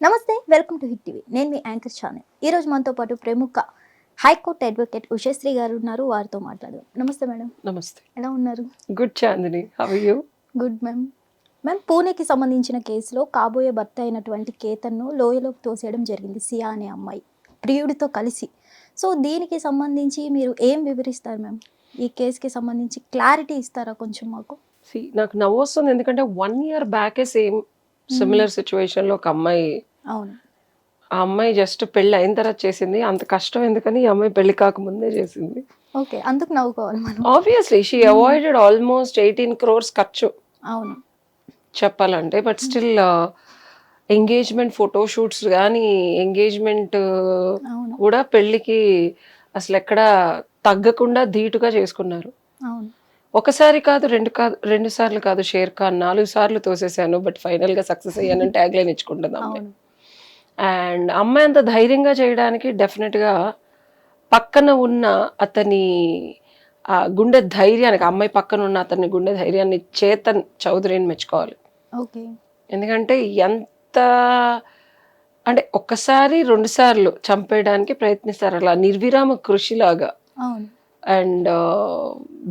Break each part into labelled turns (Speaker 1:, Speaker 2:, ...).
Speaker 1: నమస్తే, welcome to hit TV. నేను మీ anchor channel. ఈరోజు మనతో పాటు ప్రముఖ హైకోర్టు అడ్వకేట్ ఉషశ్రీ గారు ఉన్నారు. వారితో మాట్లాడదాం. నమస్తే మేడం.
Speaker 2: నమస్తే.
Speaker 1: ఎలా ఉన్నారు?
Speaker 2: Good Chandini, how are you?
Speaker 1: Good ma'am. Ma'am, పూణేకి సంబంధించిన కేసులో కాబోయే భర్త అయినటువంటి కేతన్ను లోయలోకి తోసేయడం జరిగింది సియా అనే అమ్మాయి ప్రియుడితో కలిసి. సో దీనికి సంబంధించి మీరు ఏం వివరిస్తారు మ్యామ్? ఈ కేసుకి సంబంధించి క్లారిటీ ఇస్తారా కొంచెం మాకు?
Speaker 2: నాకు నవ్వు వస్తుంది, ఎందుకంటే 1 year బ్యాకే సేమ్ సిమిలర్ సిచ్యువేషన్ లో ఒక అమ్మాయి,
Speaker 1: అవును,
Speaker 2: ఆ అమ్మాయి జస్ట్ పెళ్లి అయిన తర్వాత చేసింది. అంత కష్టం ఎందుకని ఈ అమ్మాయి పెళ్లి కాకముందే చేసింది.
Speaker 1: ఓకే, అందుకు నవ్వుకోవాలి మనం.
Speaker 2: Obviously she avoided almost 18 crores ఖర్చు
Speaker 1: అవును,
Speaker 2: చెప్పాలంటే. బట్ స్టిల్ ఎంగేజ్మెంట్ ఫోటోషూట్స్ కానీ ఎంగేజ్మెంట్
Speaker 1: అవును,
Speaker 2: కూడా పెళ్లికి అసలు ఎక్కడ తగ్గకుండా ధీటుగా చేసుకున్నారు.
Speaker 1: అవును.
Speaker 2: ఒకసారి కాదు, రెండు సార్లు కాదు, షేర్ ఖాన్ 4 సార్లు తోసేసాను, బట్ ఫైనల్ గా సక్సెస్ అయ్యానని ట్యాగ్ లైన్ ఇచ్చుకుంటుంది అమ్మాయి.
Speaker 1: అవును.
Speaker 2: అండ్ అమ్మాయి అంత ధైర్యంగా చేయడానికి డెఫినెట్ గా పక్కన ఉన్న అతని ఆ గుండె ధైర్యానికి, అమ్మాయి పక్కన ఉన్న అతని గుండె ధైర్యాన్ని చేతన్ చౌదరిని మెచ్చుకోవాలి.
Speaker 1: ఓకే.
Speaker 2: ఎందుకంటే ఎంత అంటే ఒక్కసారి 2 సార్లు చంపేయడానికి ప్రయత్నిస్తారు, అలా నిర్విరామ కృషిలాగా.
Speaker 1: అవును.
Speaker 2: అండ్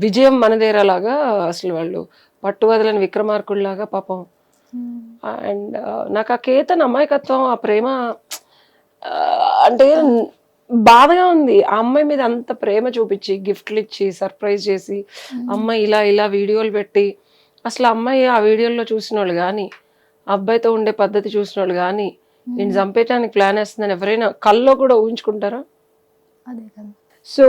Speaker 2: విజయం మనదేరాలాగా అసలు వాళ్ళు పట్టు వదలని విక్రమార్కుడిలాగా పాపం. అండ్ నాకు ఆ కేతన్ అమాయకత్వం, ఆ ప్రేమ అంటే బాధగా ఉంది. ఆ అమ్మాయి మీద అంత ప్రేమ చూపించి గిఫ్ట్లు ఇచ్చి సర్ప్రైజ్ చేసి అమ్మాయి ఇలా ఇలా వీడియోలు పెట్టి, అసలు అమ్మాయి ఆ వీడియోల్లో చూసిన వాళ్ళు కానీ, అబ్బాయితో ఉండే పద్ధతి చూసిన వాళ్ళు కానీ నేను చంపేయడానికి ప్లాన్ వేస్తుందని ఎవరైనా కల్లో కూడా ఊహించుకుంటారా?
Speaker 1: అదే కదా.
Speaker 2: సో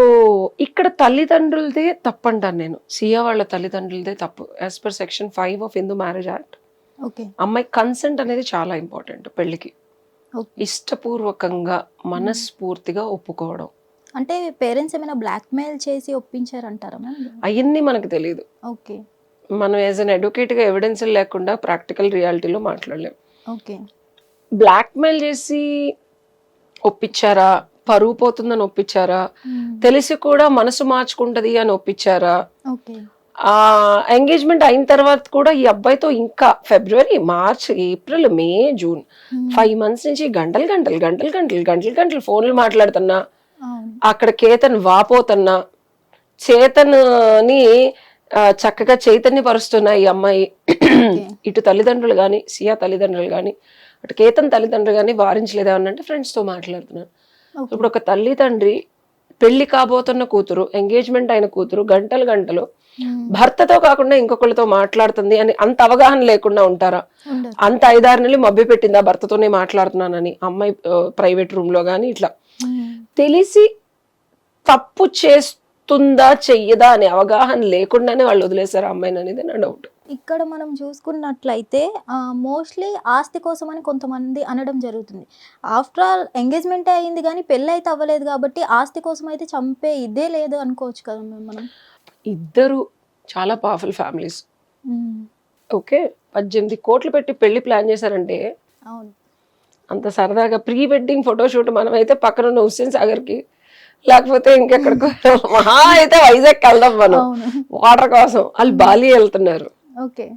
Speaker 2: ఇక్కడ తల్లిదండ్రులదే తప్పు అంటాను నేను. సియా వాళ్ళ తల్లిదండ్రులదే తప్పు. As per section 5 of Hindu marriage act
Speaker 1: okay.
Speaker 2: అమ్మాయి కన్సెంట్ అనేది చాలా ఇంపార్టెంట్ పెళ్లికి.
Speaker 1: ఓకే.
Speaker 2: ఇష్టపూర్వకంగా మనస్ఫూర్తిగా ఒప్పుకోవడం.
Speaker 1: అంటే పేరెంట్స్ ఏమైనా బ్లాక్మెయిల్ చేసి ఒప్పించారంటారా మ్యామ్?
Speaker 2: అవన్నీ మనకు తెలియదు.
Speaker 1: ఓకే.
Speaker 2: మనం యాజ్ అన్ అడ్వకేట్గా ఎవిడెన్స్ లేకుండా ప్రాక్టికల్ రియాలిటీలో మాట్లాడలేం.
Speaker 1: ఓకే.
Speaker 2: బ్లాక్మెయిల్ చేసి ఒప్పించారా, పరువు పోతుందని ఒప్పించారా, తెలిసి కూడా మనసు మార్చుకుంటది అని ఒప్పించారా,
Speaker 1: ఓకే.
Speaker 2: ఆ ఎంగేజ్మెంట్ అయిన తర్వాత కూడా ఈ అబ్బాయితో ఇంకా ఫిబ్రవరి, మార్చ్, ఏప్రిల్, మే, జూన్ 5 months నుంచి గంటలు గంటలు గంటలు గంటలు గంటలు గంటలు ఫోన్లు మాట్లాడుతున్నా, అక్కడ కేతన్ వాపోతున్నా, చేతన్ని చక్కగా చైతన్యపరుస్తున్నా ఈ అమ్మాయి. ఇటు తల్లిదండ్రులు కానీ, సియా తల్లిదండ్రులు కానీ, అటు కేతన్ తల్లిదండ్రులు కానీ వారించలేదు. ఏమన్నంటే ఫ్రెండ్స్తో మాట్లాడుతున్నాను. ఇప్పుడు ఒక తల్లి తండ్రి పెళ్లి కాబోతున్న కూతురు, ఎంగేజ్మెంట్ అయిన కూతురు గంటలు గంటలు భర్తతో కాకుండా ఇంకొకరితో మాట్లాడుతుంది అని అంత అవగాహన లేకుండా ఉంటారా? అంత 5-6 నెలలు మభ్య పెట్టిందా భర్తతోనే మాట్లాడుతున్నానని అమ్మాయి ప్రైవేట్ రూమ్ లో గానీ ఇట్లా తెలిసి తప్పు చేస్తుందా చెయ్యదా అనే అవగాహన లేకుండానే వాళ్ళు వదిలేశారు అమ్మాయిని అనేది నా డౌట్.
Speaker 1: ఇక్కడ మనం చూసుకున్నట్లయితే మోస్ట్లీ ఆస్తి కోసం అని కొంతమంది అనడం జరుగుతుంది. ఆఫ్టర్ ఆల్ ఎంగేజ్మెంట్ అయింది కానీ పెళ్ళి అయితే అవ్వలేదు కాబట్టి ఆస్తి కోసం అయితే చంపే ఇదే లేదు అనుకోవచ్చు కదా మనం.
Speaker 2: ఇద్దరు చాలా పవర్ఫుల్ ఫ్యామిలీస్. ఓకే, 18 కోట్లు పెట్టి పెళ్లి ప్లాన్ చేశారంటే
Speaker 1: అవును,
Speaker 2: అంత సరదాగా ప్రీ వెడ్డింగ్ ఫోటోషూట్ మనమైతే పక్కన ఉన్న హుస్సేన్ సాగర్ కి, లేకపోతే ఇంకెక్కడికో మహా అయితే వైజాగ్ వెళ్దాం మనం వాటర్ కోసం. వాళ్ళు బాలి వెళ్తున్నారు.
Speaker 1: ఓకే.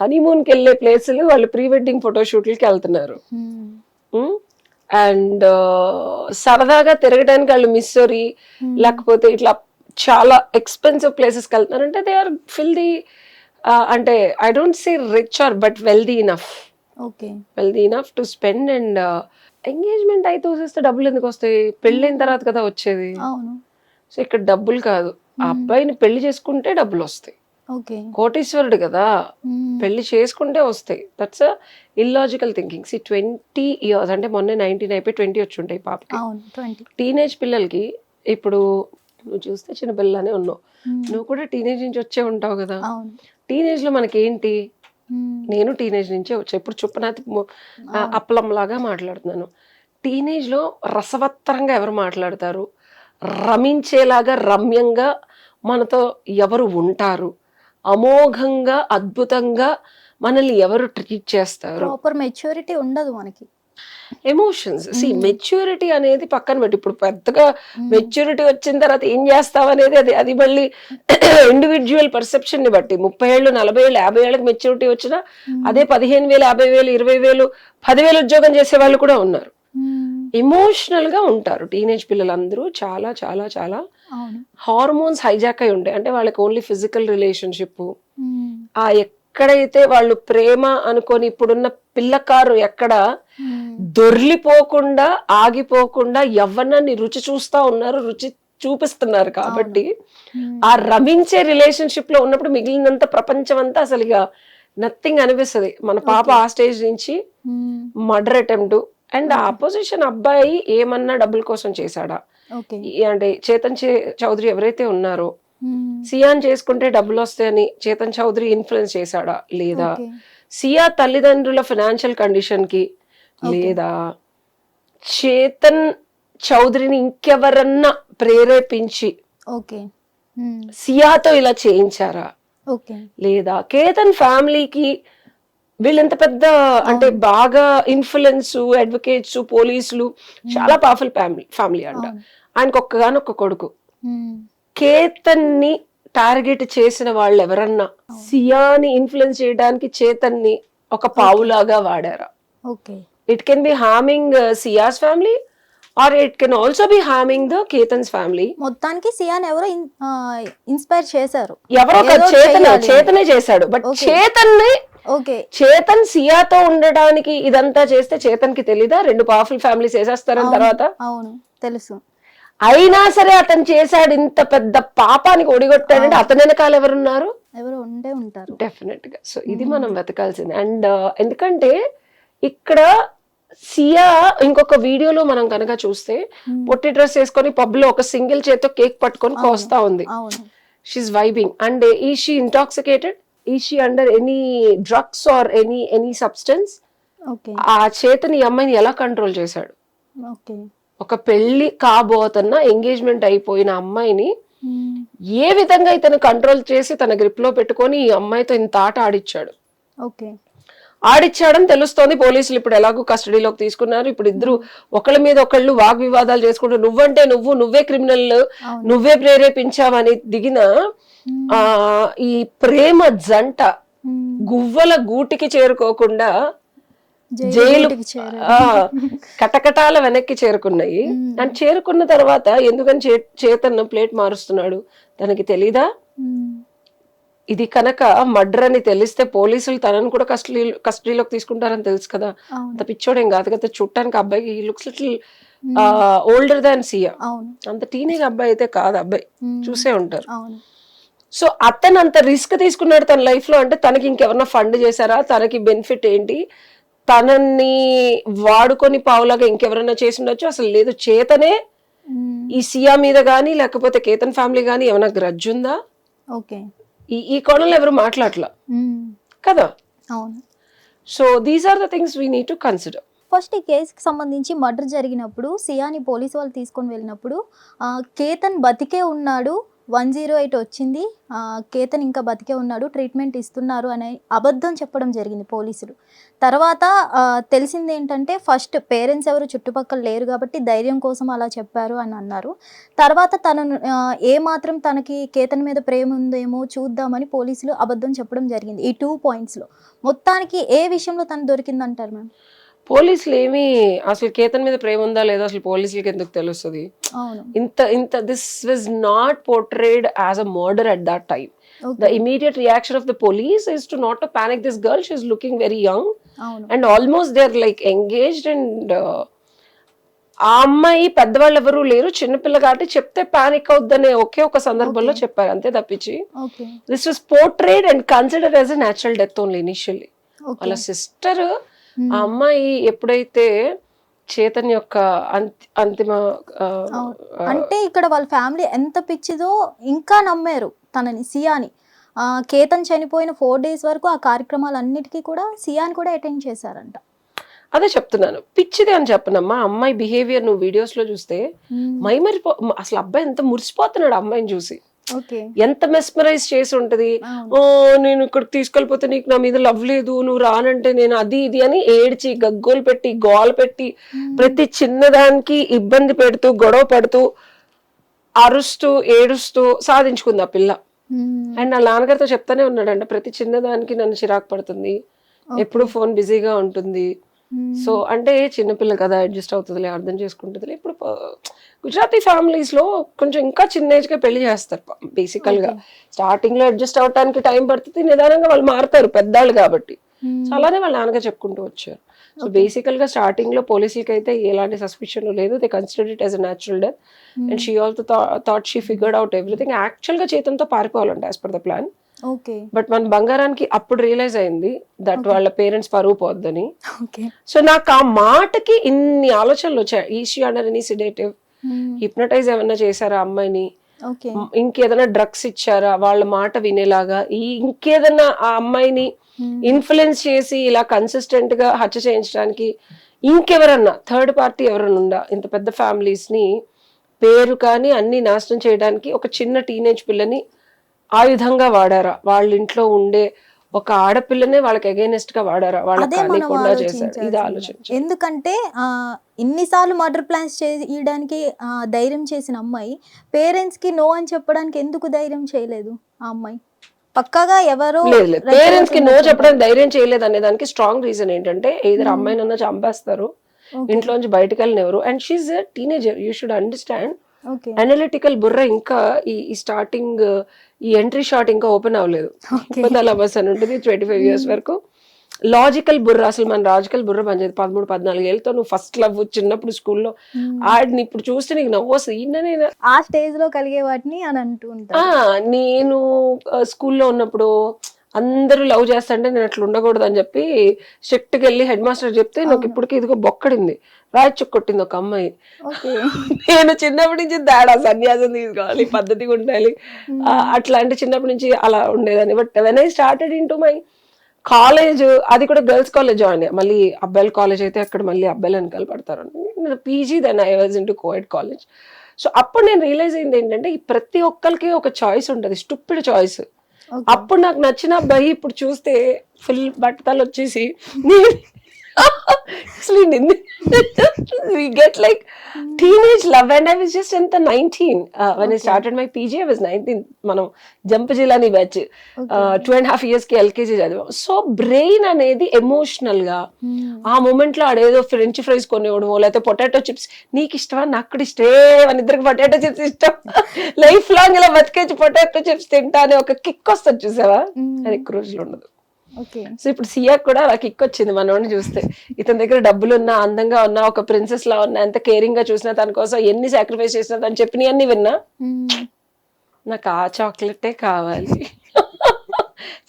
Speaker 2: హనీమూన్ కి వెళ్ళే ప్లేసులు వాళ్ళు ప్రీ వెడ్డింగ్ ఫోటోషూట్లకి వెళ్తున్నారు. అండ్ సరదాగా తిరగడానికి వాళ్ళు మిస్సోరీ లేకపోతే ఇట్లా చాలా ఎక్స్పెన్సివ్ ప్లేసెస్కి వెళ్తున్నారంటే దే ఆర్ ఫిల్దీ. అంటే I don't say rich or but wealthy enough.
Speaker 1: Okay.
Speaker 2: Wealthy enough to spend. And engagement అయితే చూసేస్తే డబ్బులు ఎందుకు వస్తాయి? పెళ్ళైన తర్వాత కదా వచ్చేది.
Speaker 1: అవును.
Speaker 2: సో ఇక్కడ డబ్బులు కాదు, ఆ అబ్బాయిని పెళ్లి చేసుకుంటే డబ్బులు వస్తాయి.
Speaker 1: ఓకే.
Speaker 2: కోటీశ్వరుడు కదా, పెళ్లి చేసుకుంటే వస్తాయి. That's illogical thinking. 20 years అంటే మొన్న 19 అయిపోయి 20 వచ్చి ఉంటాయి పాపకి. టీనేజ్ పిల్లలకి ఇప్పుడు నువ్వు చూస్తే చిన్న పిల్లనే ఉన్నావు, నువ్వు కూడా టీనేజ్ నుంచి వచ్చే ఉంటావు కదా. టీనేజ్ లో మనకేంటి, నేను టీనేజ్ నుంచే వచ్చా. ఇప్పుడు చుప్పనాతి అప్పలం లాగా మాట్లాడుతున్నాను. టీనేజ్ లో రసవత్తరంగా ఎవరు మాట్లాడతారు, రమించేలాగా రమ్యంగా మనతో ఎవరు ఉంటారు, అమోఘంగా అద్భుతంగా మనల్ని ఎవరు ట్రీట్ చేస్తారు.
Speaker 1: ప్రాపర్ మెచ్యూరిటీ ఉండదు మనకి.
Speaker 2: ఎమోషన్స్ మెచ్యూరిటీ అనేది పక్కన పెట్టి ఇప్పుడు పెద్దగా మెచ్యూరిటీ వచ్చిన తర్వాత ఏం చేస్తావు అనేది అది మళ్ళీ ఇండివిజువల్ పర్సెప్షన్ ని బట్టి 30 ఏళ్ళు 40 ఏళ్ళు 50 ఏళ్ళకి మెచ్యూరిటీ వచ్చినా అదే 15,000 50,000 20,000 10,000 ఉద్యోగం చేసే వాళ్ళు కూడా ఉన్నారు. ఎమోషనల్ గా ఉంటారు టీనేజ్ పిల్లలందరూ. చాలా చాలా చాలా హార్మోన్స్ హైజాక్ అయి ఉంటాయి. అంటే వాళ్ళకి ఓన్లీ ఫిజికల్ రిలేషన్షిప్, ఆ ఎక్కడైతే వాళ్ళు ప్రేమ అనుకొని ఇప్పుడున్న పిల్లకారు ఎక్కడ దొర్లిపోకుండా ఆగిపోకుండా యవ్వనాన్ని రుచి చూస్తా ఉన్నారు, రుచి చూపిస్తున్నారు. కాబట్టి ఆ రమించే రిలేషన్షిప్ లో ఉన్నప్పుడు మిగిలినంత ప్రపంచం అంతా అసలు ఇక నథింగ్ అనిపిస్తుంది. మన పాప ఆ స్టేజ్ నుంచి మర్డర్ అటెంప్ట్ అండ్ ఆపోజిషన్ అబ్బాయి ఏమన్నా డబ్బుల కోసం చేశాడా, అంటే చేతన్ చౌదరి ఎవరైతే ఉన్నారో సియాన్ చేసుకుంటే డబ్బులు వస్తాయని చేతన్ చౌదరి ఇన్ఫ్లుయెన్స్ చేశాడా లేదా, సియా తల్లిదండ్రుల ఫైనాన్షియల్ కండిషన్ కి, లేదా చేతన్ చౌదరిని ఇంకెవరన్నా ప్రేరేపించి సియాతో ఇలా చేయించారా, లేదా కేతన్ ఫ్యామిలీకి వీళ్ళెంత పెద్ద అంటే బాగా ఇన్ఫ్లుయెన్స్, అడ్వకేట్స్, పోలీసులు, చాలా పవర్ఫుల్ ఫ్యామిలీ అంట. ఆయనకు ఒక్కగానొక్క కొడుకు. కేతన్ ని టార్గెట్ చేసిన వాళ్ళు ఎవరన్నా సియాని ఇన్ఫ్లుయెన్స్ చేయడానికి చేతన్ ని ఒక పావులాగా వాడారా? It can be harming Siya's family or it can also be harming the Ketan's family.
Speaker 1: మొత్తానికి సియాన్ ఎవరో ఇన్స్పైర్ చేశారు,
Speaker 2: ఎవరో చేతనే చేశాడు. బట్ చేతన్ సియాతో ఉండడానికి ఇదంతా చేస్తే చేతన్ కి తెలీదా 2 పవర్ఫుల్ ఫ్యామిలీస్ వేసేస్తారని తర్వాత?
Speaker 1: అవును తెలుసు.
Speaker 2: అయినా సరే అతను చేశాడు, ఇంత పెద్ద పాపానికి ఒడిగొట్టాడంటే అతని వెనకాల ఎవరున్నారు?
Speaker 1: ఎవరు ఉండే ఉంటారు
Speaker 2: డెఫినెట్ గా. సో ఇది మనం వెతకాల్సింది. అండ్ ఎందుకంటే ఇక్కడ సియా ఇంకొక వీడియోలో మనం కనుక చూస్తే పొట్టి డ్రెస్ వేసుకొని పబ్ లో ఒక సింగిల్ చేత్తో కేక్ పట్టుకొని కోస్తా ఉంది. She's vibing. And is she intoxicated, is she under any drugs or any substance? ఆ చేతని అమ్మాయిని ఎలా కంట్రోల్ చేశాడు? ఒక పెళ్లి కాబోతున్న ఎంగేజ్మెంట్ అయిపోయిన అమ్మాయిని ఏ విధంగా ఇతను కంట్రోల్ చేసి తన గ్రిప్ లో పెట్టుకొని ఈ అమ్మాయితో ఇంత ఆట ఆడిచ్చాడని తెలుస్తోంది. పోలీసులు ఇప్పుడు ఎలాగో కస్టడీలోకి తీసుకున్నారు. ఇప్పుడు ఇద్దరు ఒకళ్ళ మీద ఒకళ్ళు వాగ్వివాదాలు చేసుకుంటూ నువ్వంటే నువ్వే క్రిమినల్, నువ్వే ప్రేరేపించావని దిగిన ఈ ప్రేమ జంట గువ్వల గూటికి చేరుకోకుండా జైలు కటకటాల వెనక్కి చేరుకున్నాయి. అండ్ చేరుకున్న తర్వాత ఎందుకని చేతన్ ప్లేట్ మారుస్తున్నాడు తనకి తెలీదా? ఇది కనుక మర్డర్ అని తెలిస్తే పోలీసులు తనను కూడా కస్టడీలోకి తీసుకుంటారని తెలుసు కదా. అంత పిచ్చోడేం కాదు కదా చూడటానికి. అబ్బాయికి లుక్స్ లిటిల్ ఓల్డర్ దాన్ సియా. అంత టీనేజ్ అబ్బాయి అయితే కాదు, అబ్బాయి చూసే ఉంటారు. సో అతను అంత రిస్క్ తీసుకున్నాడు తన లైఫ్ లో. అంటే తనకి ఇంకెవరన్నా ఫండ్ చేశారా, తనకి బెనిఫిట్ ఏంటి, తనని వాడుకొని పావులాగా ఇంకెవరన్నా చేసి ఉండొచ్చు, అసలు లేదు. చేతనే ఈ సియా మీద గానీ లేకపోతే కేతన్ ఫ్యామిలీ గానీ ఏమైనా గ్రడ్జ్ ఉందా? ఈ కోణంలో ఎవరు మాట్లాడలా కదా. So these are the things we need to consider.
Speaker 1: First ఈ కేసుకి సంబంధించి మర్డర్ జరిగినప్పుడు సియాని పోలీసు వాళ్ళు తీసుకొని వెళ్ళినప్పుడు కేతన్ బతికే ఉన్నాడు, 108 వచ్చింది, కేతన్ ఇంకా బతికే ఉన్నాడు, ట్రీట్మెంట్ ఇస్తున్నారు అనే అబద్ధం చెప్పడం జరిగింది పోలీసులు. తర్వాత తెలిసింది ఏంటంటే ఫస్ట్ పేరెంట్స్ ఎవరు చుట్టుపక్కల లేరు కాబట్టి ధైర్యం కోసం అలా చెప్పారు అని అన్నారు. తర్వాత తను ఏమాత్రం తనకి కేతన్ మీద ప్రేమ ఉందేమో చూద్దామని పోలీసులు అబద్ధం చెప్పడం జరిగింది. ఈ 2 పాయింట్స్లో మొత్తానికి ఏ విషయంలో తను దొరికిందంటారు మ్యామ్?
Speaker 2: పోలీసులు ఏమి అసలు కేతన్ మీద ప్రేమ ఉందా లేదా అసలు పోలీసులకి ఎందుకు తెలుస్తుంది? ఇంత this was not portrayed as a murder at that time. The immediate reaction of the police is to not to panic this girl. She's looking very young and almost they're like engaged and ఆ అమ్మాయి పెద్దవాళ్ళు ఎవరు లేరు, చిన్నపిల్ల కాబట్టి చెప్తే panic అవుద్దనే ఒకే ఒక సందర్భంలో చెప్పారు అంతే తప్పించి this was portrayed and considered as a natural death only initially. వాళ్ళ సిస్టర్ ఆ అమ్మాయి ఎప్పుడైతే చేతన్ యొక్క అంతిమ
Speaker 1: అంటే ఇక్కడ వాళ్ళ ఫ్యామిలీ ఎంత పిచ్చిదో ఇంకా నమ్మారు తనని, సియాని. కేతన్ చనిపోయిన 4 days వరకు ఆ కార్యక్రమాలన్నిటికీ కూడా సియాని కూడా అటెండ్ చేశారంట.
Speaker 2: అదే చెప్తున్నాను, పిచ్చిది అని చెప్పనమ్మా. అమ్మాయి బిహేవియర్ నువ్వు వీడియోస్ లో చూస్తే మైమరిపో, అసలు అబ్బాయి ఎంత మురిసిపోతున్నాడు అమ్మాయిని చూసి.
Speaker 1: ఓకే.
Speaker 2: ఎంత మెస్మరైజ్ చేసి ఉంటది. ఓ నేను ఇక్కడికి తీసుకెళ్ళిపోతే నీకు నా మీద లవ్ లేదు, నువ్వు రానంటే నేను అది ఇది అని ఏడ్చి గగ్గోలు పెట్టి గోల పెట్టి ప్రతి చిన్నదానికి ఇబ్బంది పెడుతూ గొడవ పడుతూ అరుస్తూ ఏడుస్తూ సాధించుకుంది ఆ పిల్ల. అండ్ నా నాన్నగారితో చెప్తానే ఉన్నాడంట, ప్రతి చిన్నదానికి నన్ను చిరాకు పడుతుంది, ఎప్పుడు ఫోన్ బిజీగా ఉంటుంది. సో అంటే చిన్నపిల్ల కదా, అడ్జస్ట్ అవుతుందిలే, అర్థం చేసుకుంటుందిలే. ఇప్పుడు గుజరాతీ ఫ్యామిలీస్ లో కొంచెం ఇంకా చిన్న ఏజ్ గా పెళ్లి చేస్తారు బేసికల్ గా. స్టార్టింగ్ లో అడ్జస్ట్ అవడానికి టైం పడుతుంది, నిదానంగా వాళ్ళు మారుతారు పెద్దాళ్ళు కాబట్టి. సో అలానే వాళ్ళ నాన్నగా చెప్పుకుంటూ వచ్చారు. సో బేసికల్ గా స్టార్టింగ్ లో పోలీసులకి అయితే ఎలాంటి సస్పిషన్ లేదు, they considered it as a natural death. And she also thought she figured out everything. Actual గా చేతంతో పారిపోవాలంట as per the plan. But మన బంగారానికి అప్పుడు రియలైజ్ అయింది దట్ వాళ్ళ పేరెంట్స్ పరువు పోద్దని. సో నాకు ఆ మాటకి ఇన్ని ఆలోచనలు వచ్చాయి. ఈషీ అండర్ ఎనీ సిడేటివ్, హిప్నటైజ్ ఏమన్నా చేశారా అమ్మాయిని, ఇంకేదైనా డ్రగ్స్ ఇచ్చారా వాళ్ళ మాట వినేలాగా, ఇంకేదన్నా ఆ అమ్మాయిని ఇన్ఫ్లుయెన్స్ చేసి ఇలా కన్సిస్టెంట్ గా హత్య చేయించడానికి ఇంకెవరన్నా థర్డ్ పార్టీ ఎవరన్నా ఉందా? ఇంత పెద్ద ఫ్యామిలీస్ ని పేరు కానీ అన్ని నాశనం చేయడానికి ఒక చిన్న టీనేజ్ పిల్లని ఆయుధంగా వాడారా? వాళ్ళ ఇంట్లో ఉండే ఒక ఆడపిల్లనే వాళ్ళకి అగైనెస్ట్ గా వాడారా? వాళ్ళకి కానికుండా చేశారు. ఇది ఆలోచించారు.
Speaker 1: ఎందుకంటే ఇన్నిసార్లు మర్డర్ ప్లాన్స్ చేయడానికి ధైర్యం చేసిన అమ్మాయి పేరెంట్స్ కి నో అని చెప్పడానికి ఎందుకు ధైర్యం చేయలేదు? ఆ అమ్మాయి పక్కాగా ఎవరో
Speaker 2: పేరెంట్స్ కి నో చెప్పడానికి ధైర్యం చేయలేదు అనే దానికి స్ట్రాంగ్ రీజన్ ఏంటంటే, ఏదైనా అమ్మాయినన్నా చంపేస్తారు, ఇంట్లోంచి బయటకు వెళ్ళినెవరు. And she's a teenager, you should understand. Analytical బుర్ర ఇంకా ఈ స్టార్టింగ్ ఈ ఎంట్రీ షాట్ ఇంకా ఓపెన్ అవ్వలేదు. 14 అని ఉంటుంది, 25 years వరకు లాజికల్ బుర్ర. అసలు మన లాజికల్ బుర్ర పనిచేది 13-14 ఏళ్ళతో. నువ్వు ఫస్ట్ లవ్ చిన్నప్పుడు స్కూల్లో ఆడిని ఇప్పుడు చూస్తే నీకు నవ్వు వస్తుంది.
Speaker 1: ఆ స్టేజ్ లో కలిగే వాటిని అని అంటూ ఉంటా.
Speaker 2: నేను స్కూల్లో ఉన్నప్పుడు అందరూ లవ్ చేస్తాంటే నేను అట్లా ఉండకూడదు అని చెప్పి స్ట్రిక్ట్ గా వెళ్ళి హెడ్ మాస్టర్ చెప్తే నాకు ఇప్పటికి ఇదిగో బొక్కడింది, రాయిచుక్ కొట్టింది ఒక అమ్మాయి. నేను చిన్నప్పటి నుంచి దాడా సన్యాసం తీసుకోవాలి, పద్ధతిగా ఉండాలి, అట్లాంటి చిన్నప్పటి నుంచి అలా ఉండేదాన్ని. But when I started in to my college, అది కూడా గర్ల్స్ కాలేజ్ జాయిన్ అయ్యా. మళ్ళీ అబ్బాయిల కాలేజ్ అయితే అక్కడ మళ్ళీ అబ్బాయిలు వెనకాల పడతారు. PG then I was into coed college. So అప్పుడు నేను రియలైజ్ అయింది ఏంటంటే, ఈ ప్రతి ఒక్కరికి ఒక చాయిస్ ఉంటుంది, స్టూపిడ్ చాయిస్. అప్పుడు నాకు నచ్చిన అబ్బాయి ఇప్పుడు చూస్తే ఫుల్ బట్టతలు వచ్చేసి we get like teenage love and I was just in the 19 when I started my PG I was 19. మనం జంప్ జిల్లాని బ్యాచ్ 2.5 years కి LKG చదివాం. సో బ్రెయిన్ అనేది ఎమోషనల్ గా ఆ మూమెంట్ లో ఆడేదో ఫ్రెంచ్ ఫ్రైస్ కొనివ్వడము, లేకపోతే పొటాటో చిప్స్ నీకు ఇష్టమా నాకు కూడా ఇష్టమే, మన ఇద్దరికి పొటాటో చిప్స్ ఇష్టం, లైఫ్ లాంగ్ ఇలా బతికేసి పొటాటో చిప్స్ తింటా అనే ఒక కిక్ వస్తుంది చూసావా, అది ఎక్కువ రోజులు ఉండదు. సో ఇప్పుడు సియా కూడా అలా కిక్ వచ్చింది మనోడిని చూస్తే. ఇతని దగ్గర డబ్బులు ఉన్నా, అందంగా ఉన్నా, ఒక ప్రిన్సెస్ లా ఉన్నా, ఎంత కేరింగ్ గా చూసినా, తన కోసం ఎన్ని సాక్రిఫైస్ చేసినా, తను చెప్పినవి అన్ని విన్నా, నాకు ఆ చాక్లెటే కావాలి,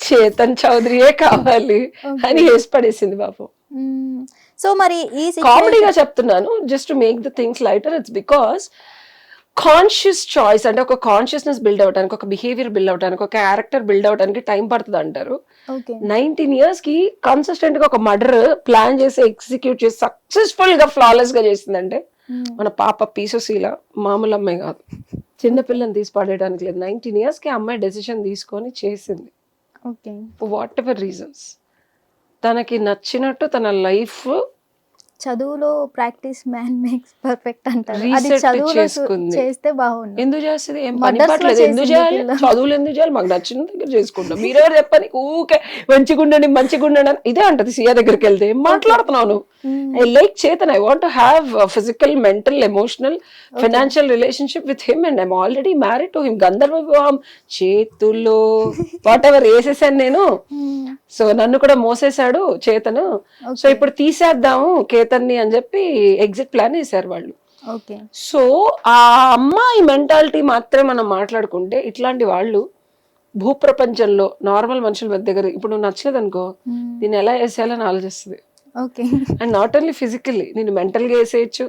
Speaker 2: చేతన్ చౌదరియే కావాలి అని వేసి పడేసింది పాపం.
Speaker 1: సో మరి
Speaker 2: కామెడీగా చెప్తున్నాను, just to make the things lighter. It's because conscious choice అంటే ఒక కాన్షియస్నెస్ బిల్డ్ అవడానికి, ఒక బిహేవియర్ బిల్డ్ అవడానికి, ఒక క్యారెక్టర్ బిల్డ్ అవడానికి టైం పడుతుంది అంటారు. 19 years కి కన్సిస్టెంట్ గా ఒక మర్డర్ ప్లాన్ చేసి ఎగ్జిక్యూట్ చేసి సక్సెస్ఫుల్ గా ఫ్లాలెస్ గా చేసిందంటే మన పాప పీసుశీల మామూలు అమ్మాయి కాదు. చిన్నపిల్లని తీసి పడేయడానికి లేదు. 19 years కి అమ్మాయి డెసిషన్ తీసుకొని చేసింది, వాట్ ఎవర్ రీజన్స్. తనకి నచ్చినట్టు తన లైఫ్
Speaker 1: చదువులో ప్రాక్టీస్ మ్యాన్ మేక్స్ పర్ఫెక్ట్ అంటారు. అది చదువులో చేస్తే బాగుంది.
Speaker 2: ఎందుకు చేస్తుంది? ఏం పని పట్టలేదు, ఎందుకు చేయాలి? చదువులు ఎందుకు చేయాలి? మాకు నచ్చిన దగ్గర చేసుకుంటాం. మీరెవరు చెప్పని ఊకే మంచిగా ఉండండి ఇదే అంటది సియా దగ్గరికి వెళ్తే. ఏం మాట్లాడుతున్నావు? I like Chetan, I want to have physical, mental, emotional, financial relationship with him and I'm already married to him. గంధర్వ వివాహం చేతుల్లో వాట్ ఎవర్ వేసేసాను నేను. సో నన్ను కూడా మోసేశాడు చేతను. సో ఇప్పుడు తీసేద్దాము కేతన్ని అని చెప్పి ఎగ్జిట్ ప్లాన్ వేసారు వాళ్ళు. సో ఆ అమ్మాయి మెంటాలిటీ మాత్రమే మనం మాట్లాడుకుంటే, ఇట్లాంటి వాళ్ళు భూప్రపంచంలో నార్మల్ మనుషుల దగ్గర ఇప్పుడు నువ్వు నచ్చలేదు అనుకో, దీన్ని ఎలా వేసేయాలని ఆలోచిస్తుంది. అండ్ నాట్ ఓన్లీ ఫిజికల్లీ, నేను మెంటల్ గా వేసేయచ్చు,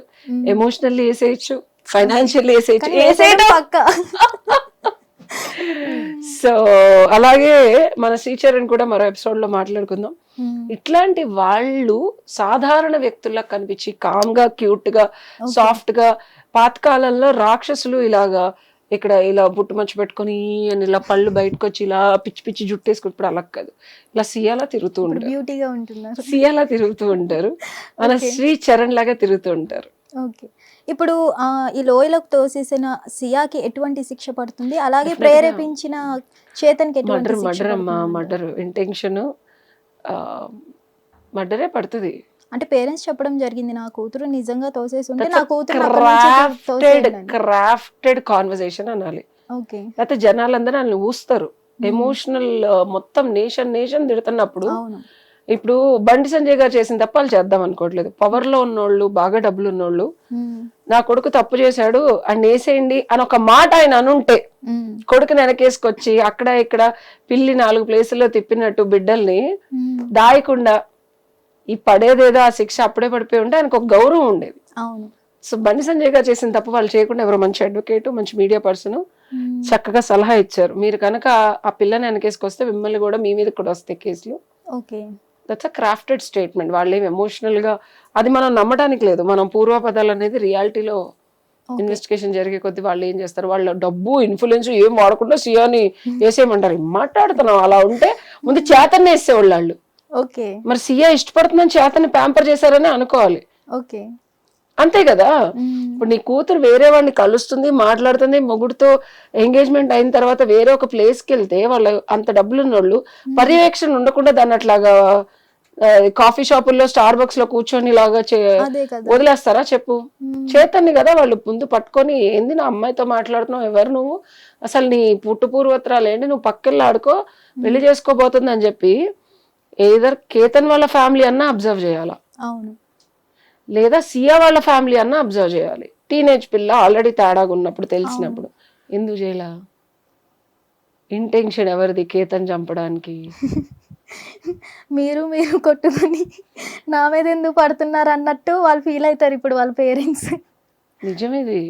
Speaker 2: ఎమోషనల్లీ వేసేయచ్చు, ఫైనాన్షియల్లీ వేసేయచ్చు. సో అలాగే మన శ్రీచరణ్ కూడా మరో ఎపిసోడ్ లో మాట్లాడుకుందాం. ఇట్లాంటి వాళ్ళు సాధారణ వ్యక్తుల్లా కనిపించి కామ్ గా, క్యూట్ గా, సాఫ్ట్ గా, పాతకాలంలో రాక్షసులు ఇలాగా ఇక్కడ ఇలా పుట్టుమచ్చ పెట్టుకొని అని ఇలా పళ్ళు బయటకు వచ్చి ఇలా పిచ్చి పిచ్చి జుట్టేసుకుని, ఇప్పుడు అలా కాదు, ఇలా సియాలా తిరుగుతూ ఉంటారు,
Speaker 1: బ్యూటీగా ఉంటున్నారు,
Speaker 2: సియాలా తిరుగుతూ ఉంటారు, మన శ్రీ చరణ్ లాగా తిరుగుతూ ఉంటారు.
Speaker 1: ఓకే, ఇప్పుడు ఈ లోయలోకి తోసేసిన సియాకి ఎటువంటి శిక్ష పడుతుంది, అలాగే ప్రేరేపించిన చేతన్కి ఎటువంటి
Speaker 2: మర్డర్ అమ్మా, మర్డర్ ఇంటెన్షన్ మర్డరే పడుతుంది.
Speaker 1: అంటే పేరెంట్స్ చెప్పడం జరిగింది, నా కూతురు నిజంగా తోసేసి ఉంటే
Speaker 2: That's
Speaker 1: నా
Speaker 2: a
Speaker 1: కూతురు
Speaker 2: క్రాఫ్టెడ్ కాన్వర్సేషన్ అనాలి.
Speaker 1: ఓకే,
Speaker 2: లేకపోతే జనాలందరూ వాళ్ళని ఊస్తారు. ఎమోషనల్ మొత్తం నేషన్ తిడుతున్నప్పుడు,
Speaker 1: అవును,
Speaker 2: ఇప్పుడు బండి సంజయ్ గారు చేసిన తప్పాలు చేద్దాం అనుకోవట్లేదు. పవర్ లో ఉన్నోళ్ళు, బాగా డబ్బులు ఉన్నోళ్ళు, నా కొడుకు తప్పు చేశాడు అని వేసేయండి అని ఒక మాట ఆయన అనుంటే, కొడుకుని వెనకేసుకొచ్చి అక్కడ ఇక్కడ పిల్లి 4 ప్లేసుల్లో తిప్పినట్టు బిడ్డల్ని దాయకుండా ఈ పడేదేదో ఆ శిక్ష అప్పుడే పడిపోయి ఉంటే ఆయనకు ఒక గౌరవం ఉండేది.
Speaker 1: అవును.
Speaker 2: సో బండి సంజయ్ గారు చేసిన తప్పు వాళ్ళు చేయకుండా ఎవరో మంచి అడ్వకేట్, మంచి మీడియా పర్సన్ చక్కగా సలహా ఇచ్చారు. మీరు కనుక ఆ పిల్లని వెనకేసుకొస్తే మిమ్మల్ని కూడా మీ మీద కూడా వస్తాయి కేసులు.
Speaker 1: Okay,
Speaker 2: that's a crafted statement. వాళ్ళు ఏం ఎమోషనల్ గా అది మనం నమ్మడానికి లేదు. మనం పూర్వపదాలు అనేది రియాలిటీలో ఇన్వెస్టిగేషన్ జరిగే కొద్ది వాళ్ళు ఏం చేస్తారు, వాళ్ళ డబ్బు ఇన్ఫ్లుయెన్స్ ఏం వాడకుండా సియాని వేసేయమంటారు. మాట్లాడుతున్నాం అలా ఉంటే ముందు చేతన్ని వేసేవాళ్ళు వాళ్ళు.
Speaker 1: ఓకే,
Speaker 2: మరి సియా ఇష్టపడుతుందని చేతన్ని ప్యాంపర్ చేశారని అనుకోవాలి.
Speaker 1: ఓకే,
Speaker 2: అంతే కదా. ఇప్పుడు నీ కూతురు వేరే వాడిని కలుస్తుంది, మాట్లాడుతుంది, మొగుడుతో ఎంగేజ్మెంట్ అయిన తర్వాత వేరే ఒక ప్లేస్కి వెళ్తే వాళ్ళు అంత డబ్బులు ఉన్నోళ్ళు పర్యవేక్షణ ఉండకుండా దాన్ని అట్లాగా కాఫీ షాపుల్లో స్టార్ బక్స్ లో కూర్చొని లాగా వదిలేస్తారా చెప్పు? చేతన్ని కదా వాళ్ళు ముందు పట్టుకొని, ఏంది నా అమ్మాయితో మాట్లాడుతున్నావు, ఎవరు నువ్వు, అసలు నీ పుట్టు పూర్వత్రాలు ఏంటి, నువ్వు పక్కకెళ్ళి ఆడుకో, పెళ్లి చేసుకోబోతుంది అని చెప్పి ఏదర్ కేతన్ వాళ్ళ ఫ్యామిలీ అన్నా అబ్జర్వ్ చేయాలా,
Speaker 1: అవును,
Speaker 2: లేదా సియా వాళ్ళ ఫ్యామిలీ అన్నా అబ్జర్వ్ చేయాలి. టీనేజ్ పిల్ల ఆల్రెడీ తేడాగా ఉన్నప్పుడు తెలిసినప్పుడు ఎందుకు చేయాల? ఇంటెన్షన్ ఎవరిది కేతన్ చంపడానికి?
Speaker 1: మీరు కొట్టుకొని నా మీద ఎందుకు పడుతున్నారు అన్నట్టు వాళ్ళు ఫీల్ అవుతారు ఇప్పుడు వాళ్ళ పేరెంట్స్.
Speaker 2: నిజమేది,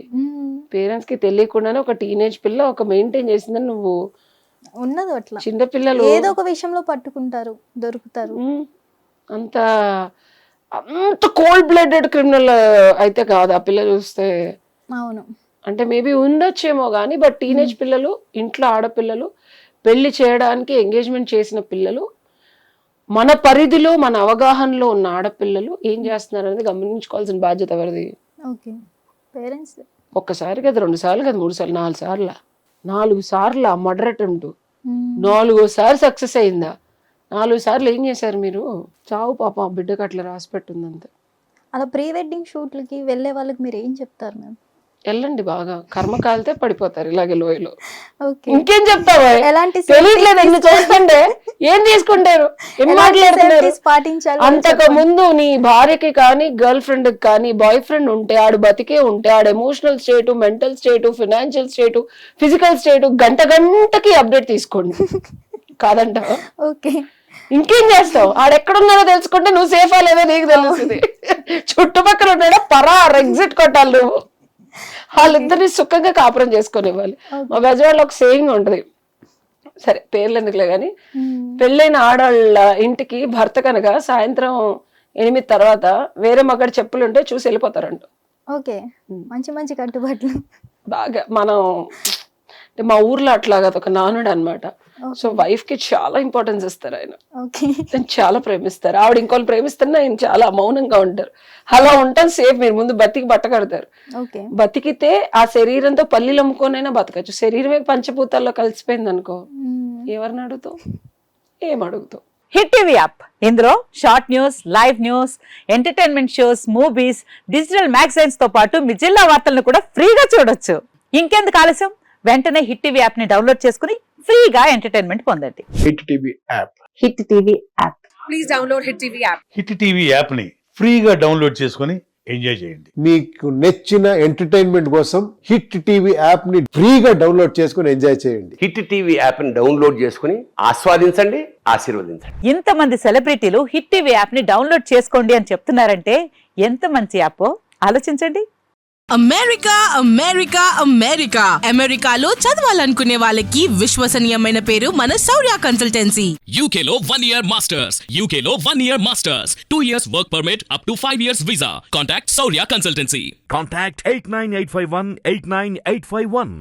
Speaker 2: పేరెంట్స్ కి తెలియకుండానే ఒక టీనేజ్ పిల్ల ఒక మెయింటైన్ చేసిందని నువ్వు
Speaker 1: ఉన్నది అట్లా.
Speaker 2: చిన్న పిల్లలు
Speaker 1: ఏదో ఒక విషయంలో పట్టుకుంటారు, దొరుకుతారు.
Speaker 2: అంత కోల్డ్ బ్లడెడ్ క్రిమినల్ అయితే కాదు ఆ పిల్ల చూస్తే.
Speaker 1: అవును,
Speaker 2: అంటే మేబీ ఉండొచ్చేమో కానీ, బట్ టీనేజ్ పిల్లలు, ఇంట్లో ఆడపిల్లలు, పెళ్లి చేయడానికి ఎంగేజ్మెంట్ చేసిన పిల్లలు, మన పరిధిలో మన అవగాహనలో ఉన్న ఆడపిల్లలు ఏం చేస్తున్నారు అనేది గమనించుకోవాల్సిన బాధ్యత ఎవరిది?
Speaker 1: Okay, parents.
Speaker 2: ఒక్కసారి కదా, 2 సార్లు కదా, 3 సార్లు, 4 సార్లు మర్డర్ అటెంప్ట్, 4వ సక్సెస్ అయిందా? 4 సార్లు ఏం చేశారు మీరు? చావు పాపం ఆ బిడ్డకు అట్లా రాసి పెట్టుంది అంతే.
Speaker 1: అలా ప్రీ వెడ్డింగ్ షూట్లకి వెళ్ళే వాళ్ళకి మీరు ఏం చెప్తారు మ్యామ్?
Speaker 2: వెళ్ళండి, బాగా కర్మ కాలితే పడిపోతారు ఇలాగే లోయలో. ఇంకేం చెప్తావా? తెలియట్లేదు ఎన్ని చూస్తుంటే ఏం తీసుకుంటారు, ఏం మాట్లాడుతున్నారు? అంతకు ముందు నీ భార్యకి కానీ, గర్ల్ ఫ్రెండ్ కి కానీ బాయ్ ఫ్రెండ్ ఉంటే, ఆడు బతికే ఉంటే, ఆడు ఎమోషనల్ స్టేటు, మెంటల్ స్టేటు, ఫినాన్షియల్ స్టేటు, ఫిజికల్ స్టేటు గంటకి అప్డేట్ తీసుకోండి. కాదంటావా?
Speaker 1: ఓకే,
Speaker 2: ఇంకేం చేస్తావు? ఆడెక్కడున్నాడో తెలుసుకుంటే నువ్వు సేఫా లేదో నీకు తెలుస్తుంది. చుట్టుపక్కల ఉన్నాడో ఎగ్జిట్ కొట్టాలి నువ్వు. వాళ్ళిద్దరిని సుఖంగా కాపురం చేసుకునేవ్వాలి. మా బెజవాడలో ఒక సేయింగ్ ఉంటది, సరే పేర్లు ఎందుకులే గాని, పెళ్ళైన ఆడవాళ్ళ ఇంటికి భర్త కనుక సాయంత్రం 8 తర్వాత వేరే మగాడి చెప్పులు ఉంటే చూసి వెళ్ళిపోతారంట.
Speaker 1: ఓకే, మంచి కట్టుబాట్లు. బాగా
Speaker 2: మనం అంటే మా ఊర్లో అట్లాగా ఒక నానుడు అనమాట. సో వైఫ్ కి చాలా ఇంపార్టెన్స్ ఇస్తారు ఆయన, చాలా ప్రేమిస్తారు. ఆవిడ ఇంకోళ్ళు ప్రేమిస్తున్నా ఆయన చాలా మౌనంగా ఉంటారు. అలా ఉంటాను సేఫ్. మీరు ముందు బతికి బట్ట కడతారు, బతికితే ఆ శరీరంతో పల్లీలు అమ్ముకోనైనా బతకచ్చు. శరీరమే పంచభూతాల్లో కలిసిపోయింది అనుకో, ఎవరిని అడుగుతావు, ఏం అడుగుతావు?
Speaker 3: హిట్ టీవీ యాప్, ఇందులో short news, live news, entertainment shows, movies, digital magazines తో పాటు మీ జిల్లా వార్తలను కూడా ఫ్రీగా చూడొచ్చు. ఇంకెందుకు ఆలస్యం, వెంటనే హిట్ టీవీ యాప్ ని డౌన్లోడ్ చేసుకుని ఫ్రీగా ఎంటర్టైన్మెంట్ పొందండి.
Speaker 4: Hit TV app,
Speaker 3: hit TV app,
Speaker 5: please download hit TV app.
Speaker 4: Hit TV app ని ఫ్రీగా డౌన్లోడ్ చేసుకుని ఎంజాయ్ చేయండి.
Speaker 6: మీకు నచ్చిన ఎంటర్టైన్మెంట్ కోసం హిట్ టీవీ యాప్ ని ఫ్రీగా డౌన్లోడ్ చేసుకుని ఎంజాయ్ చేయండి.
Speaker 7: హిట్ టీవీ యాప్ ని డౌన్లోడ్ చేసుకుని ఆస్వాదించండి, ఆశీర్వదించండి.
Speaker 3: ఇంతమంది సెలబ్రిటీలు హిట్ టీవీ యాప్ ని డౌన్లోడ్ చేసుకోండి అని చెప్తున్నారంటే ఎంత మంచి యాప్ ఆలోచించండి.
Speaker 5: అమెరికా అమెరికా అమెరికా అమెరికాలో చదవాలనుకునే వాళ్ళకి విశ్వసనీయమైన పేరు మన శౌర్య కన్సల్టెన్సీ.
Speaker 8: UK లో 1 year masters, UK లో 1 year masters, 2 years work permit up to 5 years visa. Contact Saurya Consultancy.
Speaker 9: Contact 89851 89851.